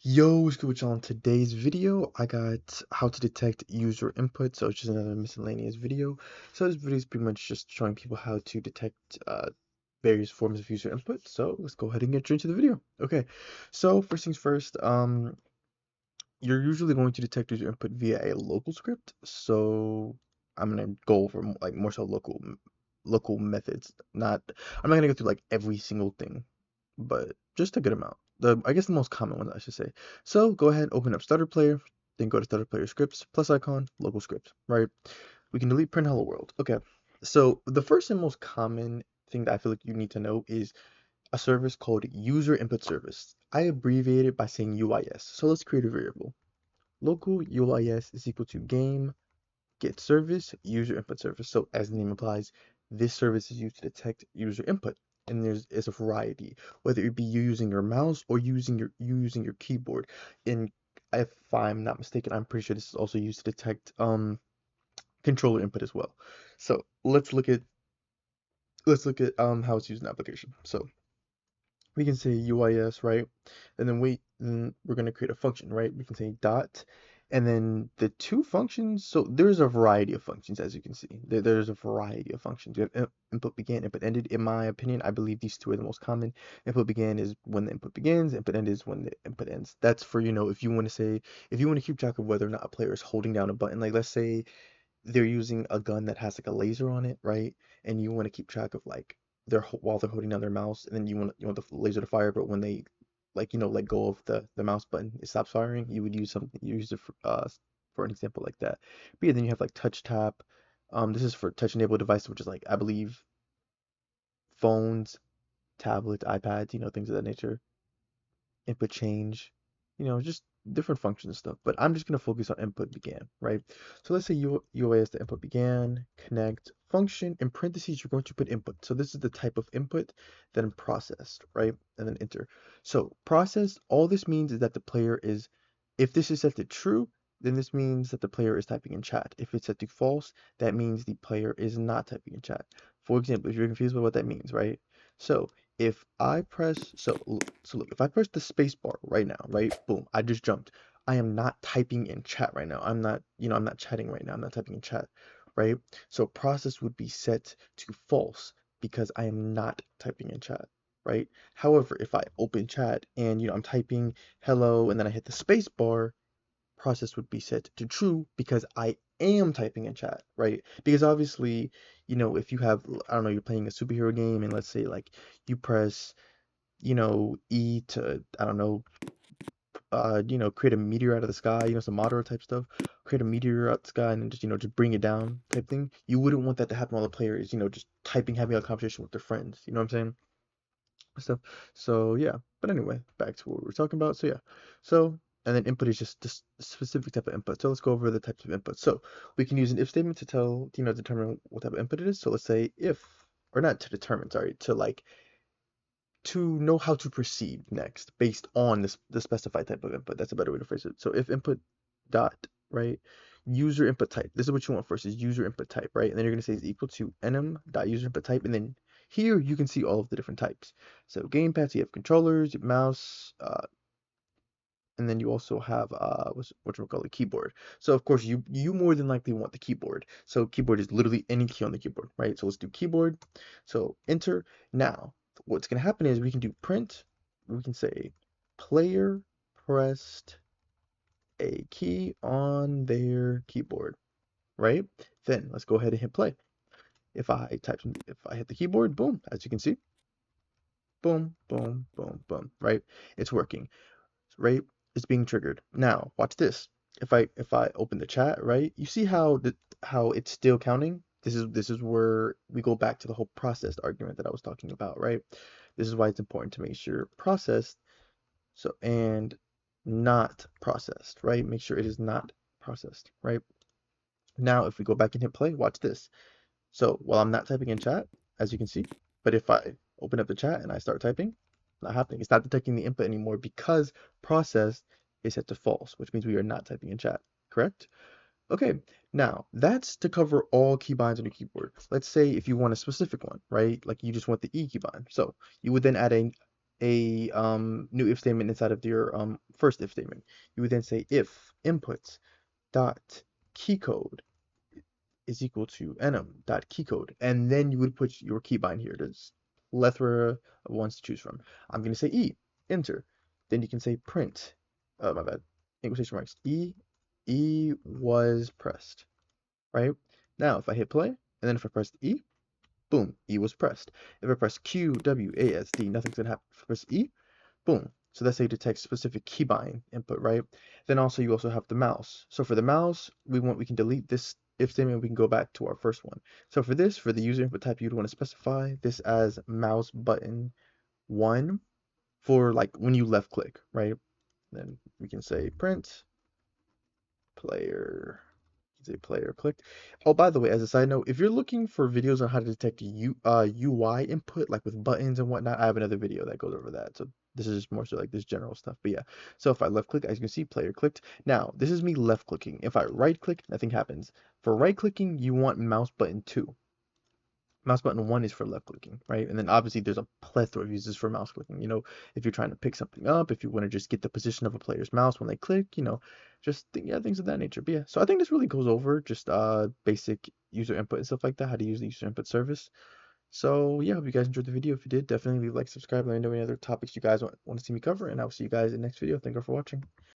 Yo, what's good with y'all? In today's video, I got how to detect user input, so it's just another miscellaneous video. So this video is pretty much just showing people how to detect various forms of user input. So let's go ahead and get into the video. Okay, so first things first, you're usually going to detect user input via a local script. So I'm gonna go over like more so local methods. I'm not gonna go through like every single thing, but just a good amount. I guess the most common ones I should say. So go ahead, open up Starter Player, then go to Starter Player Scripts, plus icon, local script, right? We can delete print hello world. Okay. So the first and most common thing that I feel like you need to know is a service called user input service. I abbreviate it by saying UIS. So let's create a variable. Local UIS is equal to game get service user input service. So as the name implies, this service is used to detect user input. And there's a variety, whether it be you using your mouse or you using your keyboard. And if I'm not mistaken, I'm pretty sure this is also used to detect controller input as well. So let's look at how it's used in application. So we can say UIS, right? And then we're going to create a function, right? We can say dot, and then the two functions. So there's a variety of functions, as you can see. There's a variety of functions. We have input began, input ended. In my opinion, I believe these two are the most common. Input began is when the input begins. Input end is when the input ends. That's for, if you want to say, if you want to keep track of whether or not a player is holding down a button. Like let's say they're using a gun that has like a laser on it, right? And you want to keep track of like while they're holding down their mouse, and then you want the laser to fire, but when they let go of the mouse button, it stops firing. You would use something you use it for an example like that. But yeah, then you have like touch tap. This is for touch enabled device, which is like I believe phones, tablets, iPads, things of that nature. Input change, just different functions and stuff. But I'm just going to focus on input began, right? So let's say UA is the input began, connect, function, in parentheses, you're going to put input. So this is the type of input, then processed, right? And then enter. So processed, all this means is that the player is, if this is set to true, then this means that the player is typing in chat. If it's set to false, that means the player is not typing in chat. For example, if you're confused about what that means, right? So if I press so look, if I press the space bar right now, right? Boom, I just jumped. I am not typing in chat right now. I'm not chatting right now. I'm not typing in chat, right? So process would be set to false because I am not typing in chat, right? However, if I open chat and I'm typing hello and then I hit the space bar, process would be set to true because I am typing in chat, right? Because obviously, if you have, I don't know, you're playing a superhero game and let's say like you press, E to, I don't know, create a meteor out of the sky, some Madara type stuff, create a meteor out of the sky and then just bring it down type thing. You wouldn't want that to happen while the player is, just typing, having a conversation with their friends. You know what I'm saying? Stuff. So yeah. But anyway, back to what we were talking about. So yeah. So and then input is just this specific type of input. So let's go over the types of input. So we can use an if statement to determine what type of input it is. So let's say if, or not to determine, sorry, to know how to proceed next based on the specified type of input. That's a better way to phrase it. So if input dot, right, user input type. This is what you want first is user input type, right? And then you're gonna say is equal to enum dot user input type, and then here you can see all of the different types. So gamepads, you have controllers, your mouse, and then you also have what you call a keyboard. So of course you more than likely want the keyboard. So keyboard is literally any key on the keyboard, right? So let's do keyboard. So enter. Now what's gonna happen is we can do print. We can say player pressed a key on their keyboard, right? Then let's go ahead and hit play. If I hit the keyboard, boom, as you can see, boom, boom, boom, boom, right? It's working, right? It's being triggered. Now, watch this. If I open the chat, right? You see how it's still counting? This is where we go back to the whole processed argument that I was talking about, right? This is why it's important to make sure processed, so and not processed, right? Make sure it is not processed, right? Now, if we go back and hit play, watch this. So while I'm not typing in chat, as you can see, but if I open up the chat and I start typing, not happening. It's not detecting the input anymore because process is set to false, which means we are not typing in chat, correct? Okay, now that's to cover all keybinds on your keyboard. Let's say if you want a specific one, right? Like you just want the E keybind. So you would then add a new if statement inside of your first if statement. You would then say if inputs dot keycode is equal to enum dot keycode, and then you would put your keybind here. There's plethora of ones to choose from. I'm going to say E, enter. Then you can say print. My bad. In quotation marks. E was pressed. Right? Now, if I hit play, and then if I press E, boom, E was pressed. If I press Q, W, A, S, D, nothing's going to happen. If I press E, boom. So that's how you detect specific keybind input, right? Then also you also have the mouse. So for the mouse, we can delete this if statement, we can go back to our first one. So for this, for the user input type, you'd want to specify this as mouse button 1 for like when you left click, right? Then we can say print player, say player clicked. Oh, by the way, as a side note, if you're looking for videos on how to detect UI input, like with buttons and whatnot, I have another video that goes over that. So this is just more so like this general stuff. But yeah, so if I left click, as you can see, player clicked. Now, this is me left clicking. If I right click, nothing happens. For right clicking, you want mouse button 2. Mouse button 1 is for left clicking, right? And then obviously there's a plethora of uses for mouse clicking. If you're trying to pick something up, if you want to just get the position of a player's mouse when they click, just yeah, things of that nature. But yeah, so I think this really goes over just basic user input and stuff like that, how to use the user input service. So yeah, hope you guys enjoyed the video. If you did, definitely leave a like, subscribe, let me know any other topics you guys want to see me cover, and I'll see you guys in the next video. Thank you for watching.